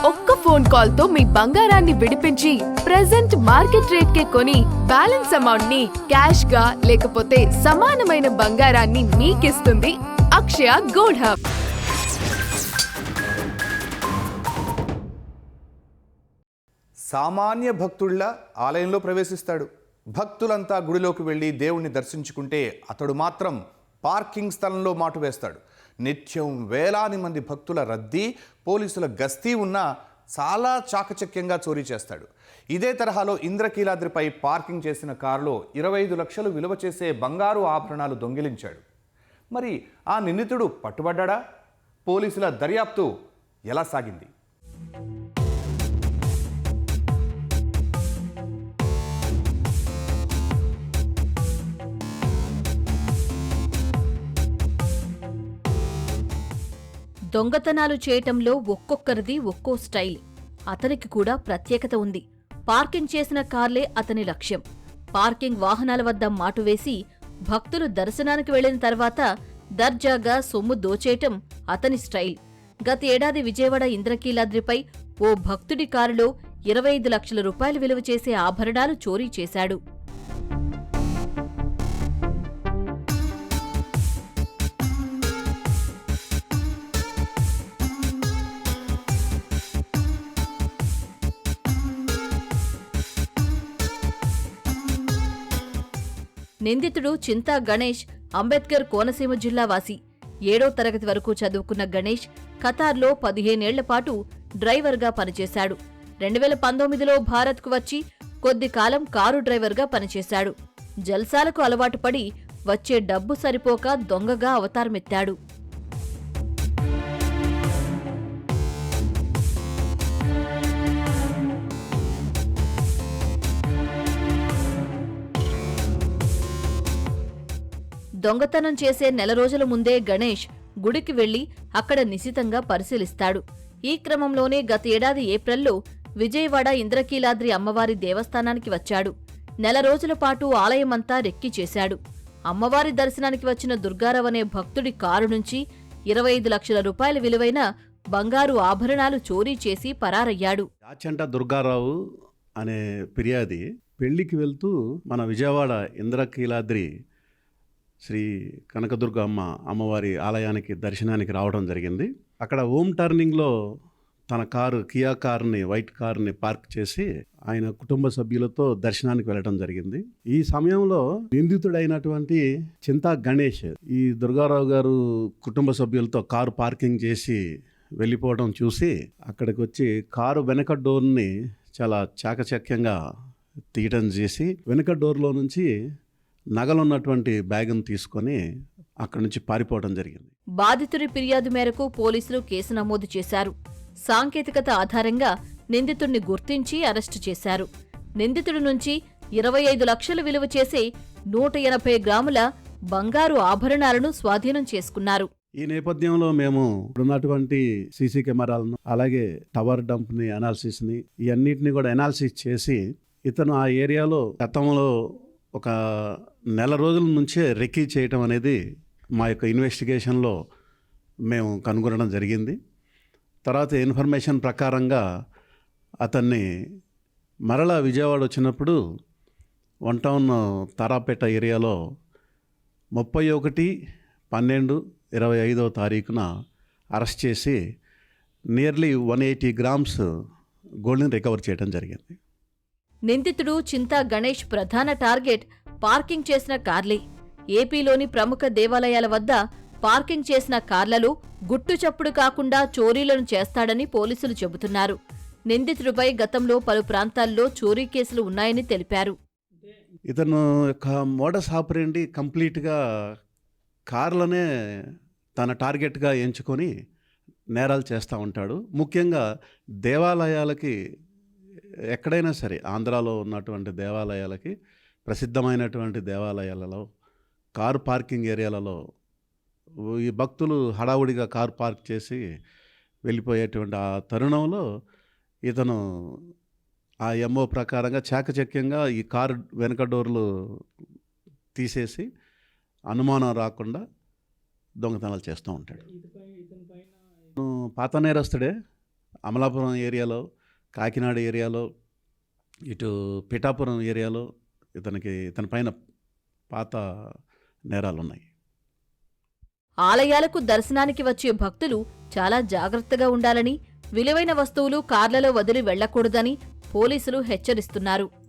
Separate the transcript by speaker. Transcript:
Speaker 1: ఒక్క phone call తో మీ బంగారాన్ని విడిపించి ప్రెజెంట్ మార్కెట్ రేట్ కే కొని బ్యాలెన్స్ అమౌంట్ ని క్యాష్ గా లేకపోతే సమానమైన బంగారాన్ని మీకిస్తుంది అక్షయ గోల్డ్ హబ్.
Speaker 2: సామాన్య భక్తుళ్ళ ఆలయంలో ప్రవేశిస్తాడు. భక్తులంతా గుడిలోకి వెళ్ళి దేవుణ్ణి దర్శించుకుంటే అతడు మాత్రం పార్కింగ్ స్థలంలో మాటు వేస్తాడు. నిత్యం వేలాది మంది భక్తుల రద్దీ, పోలీసుల గస్తీ ఉన్నా చాలా చాకచక్యంగా చోరీ చేస్తాడు. ఇదే తరహాలో ఇంద్రకీలాద్రిపై పార్కింగ్ చేసిన కారులో 25 లక్షలు విలువ చేసే బంగారు ఆభరణాలు దొంగిలించాడు. మరి ఆ నిందితుడు పట్టుబడ్డా? పోలీసుల దర్యాప్తు ఎలా సాగింది?
Speaker 3: దొంగతనాలు చేయటంలో ఒక్కొక్కరిది ఒక్కో స్టైల్. అతనికి కూడా ప్రత్యేకత ఉంది. పార్కింగ్ చేసిన కార్లే అతని లక్ష్యం. పార్కింగ్ వాహనాల వద్ద మాటు వేసి భక్తులు దర్శనానికి వెళ్లిన తర్వాత దర్జాగా సొమ్ము దోచేయటం అతని స్టైల్. గత ఏడాది విజయవాడ ఇంద్రకీలాద్రిపై ఓ భక్తుడి కారులో 25 లక్షల రూపాయలు విలువ చేసే ఆభరణాలు చోరీ చేశాడు. నిందితుడు చింతా గణేష్ అంబేద్కర్ కోనసీమ జిల్లా వాసి. 7వ తరగతి వరకు చదువుకున్న గణేష్ ఖతార్లో 15 ఏళ్ల పాటు డ్రైవర్గా పనిచేశాడు. 2019లో భారత్కు వచ్చి కొద్ది కాలం కారు డ్రైవర్గా పనిచేశాడు. జల్సాలకు అలవాటు పడి వచ్చే డబ్బు సరిపోక దొంగగా అవతారమెత్తాడు. దొంగతనం చేసే నెల రోజుల ముందే గణేష్ గుడికి వెళ్లి అక్కడ నిశితంగా పరిశీలిస్తాడు. ఈ క్రమంలోనే గత ఏడాది ఏప్రిల్లో విజయవాడ ఇంద్రకీలాద్రి అమ్మవారి దేవస్థానానికి వచ్చాడు. నెల రోజుల పాటు ఆలయమంతా రెక్కి చేశాడు. అమ్మవారి దర్శనానికి వచ్చిన దుర్గారావు అనే భక్తుడి కారు నుంచి 25 లక్షల రూపాయల విలువైన బంగారు ఆభరణాలు చోరీ చేసి పరారయ్యాడు.
Speaker 4: యాచంట దుర్గారావు అనే ఫిర్యాది పెళ్లికి వెళ్తూ మన విజయవాడ ఇంద్రకీలాద్రి శ్రీ కనకదుర్గ అమ్మవారి ఆలయానికి దర్శనానికి రావడం జరిగింది. అక్కడ హోమ్ టర్నింగ్లో తన కారు కియా కార్ని వైట్ కార్ని పార్క్ చేసి ఆయన కుటుంబ సభ్యులతో దర్శనానికి వెళ్ళడం జరిగింది. ఈ సమయంలో నిందితుడైనటువంటి చింతా గణేష్ ఈ దుర్గారావు గారు కుటుంబ సభ్యులతో కారు పార్కింగ్ చేసి వెళ్ళిపోవడం చూసి అక్కడికి వచ్చి కారు వెనక డోర్ని చాలా చాకచక్యంగా తీయటం చేసి వెనక డోర్లో నుంచి నగలున్నటువంటి బ్యాగ్ను తీసుకొని అక్కడి నుంచి పారిపోవడం జరిగింది.
Speaker 3: బాధితుడి ఫిర్యాదు మేరకు పోలీసులు కేసు నమోదు చేశారు. సాంకేతికత ఆధారంగా నిందితుడిని గుర్తించి అరెస్టు చేశారు. నిందితుడి నుంచి 25 లక్షలు విలువ చేసే 180 గ్రాముల బంగారు ఆభరణాలను స్వాధీనం చేసుకున్నారు.
Speaker 4: ఈ నేపథ్యంలో మేము ఇప్పుడున్నటువంటి సీసీ కెమెరాలను అలాగే టవర్ డంప్ని అనాలిసిస్ని ఇవన్నిటిని కూడా అనాలిసిస్ చేసి ఇతను ఆ ఏరియాలో గతంలో ఒక నెల రోజుల నుంచే రెక్కీ చేయటం అనేది మా యొక్క ఇన్వెస్టిగేషన్లో మేము కనుగొనడం జరిగింది. తర్వాత ఇన్ఫర్మేషన్ ప్రకారంగా అతన్ని మరలా విజయవాడ వచ్చినప్పుడు 1 టౌన్ తారాపేట ఏరియాలో 31/12/25వ తారీఖున అరెస్ట్ చేసి నియర్లీ 180 గ్రామ్స్ గోల్డ్ని రికవర్ చేయడం జరిగింది.
Speaker 3: నిందితుడు చింతా గణేష్ ప్రధాన టార్గెట్ పార్కింగ్ చేసిన కార్లే. ఏపీలోని ప్రముఖ దేవాలయాల వద్ద పార్కింగ్ చేసిన కార్లలో గుట్టు చప్పుడు కాకుండా చోరీలను చేస్తాడని పోలీసులు చెబుతున్నారు. నిందితుడిపై గతంలో పలు ప్రాంతాల్లో చోరీ కేసులు ఉన్నాయని తెలిపారు.
Speaker 4: ఇతను యొక్క మోడస్ ఆపరేండి కంప్లీట్గా కార్లనే తన టార్గెట్గా ఎంచుకొని నేరాలు చేస్తూ ఉంటాడు. ముఖ్యంగా దేవాలయాలకి ఎక్కడైనా సరే ఆంధ్రాలో ఉన్నటువంటి దేవాలయాలకి ప్రసిద్ధమైనటువంటి దేవాలయాలలో కారు పార్కింగ్ ఏరియాలలో ఈ భక్తులు హడావుడిగా కారు పార్క్ చేసి వెళ్ళిపోయేటువంటి ఆ తరుణంలో ఇతను ఆ ఎంఓ ప్రకారంగా చాకచక్యంగా ఈ కారు వెనక డోర్లు తీసేసి అనుమానం రాకుండా దొంగతనాలు చేస్తూ ఉంటాడు. పాత నేరస్తుడే, అమలాపురం ఏరియాలో, కాకినాడ ఏరియాలో, ఇటు పిఠాపురం ఏరియాలో ఇతని పైన పాత నేరాలున్నాయి.
Speaker 3: ఆలయాలకు దర్శనానికి వచ్చే భక్తులు చాలా జాగ్రత్తగా ఉండాలని, విలువైన వస్తువులు కార్లలో వదిలి వెళ్లకూడదని పోలీసులు హెచ్చరిస్తున్నారు.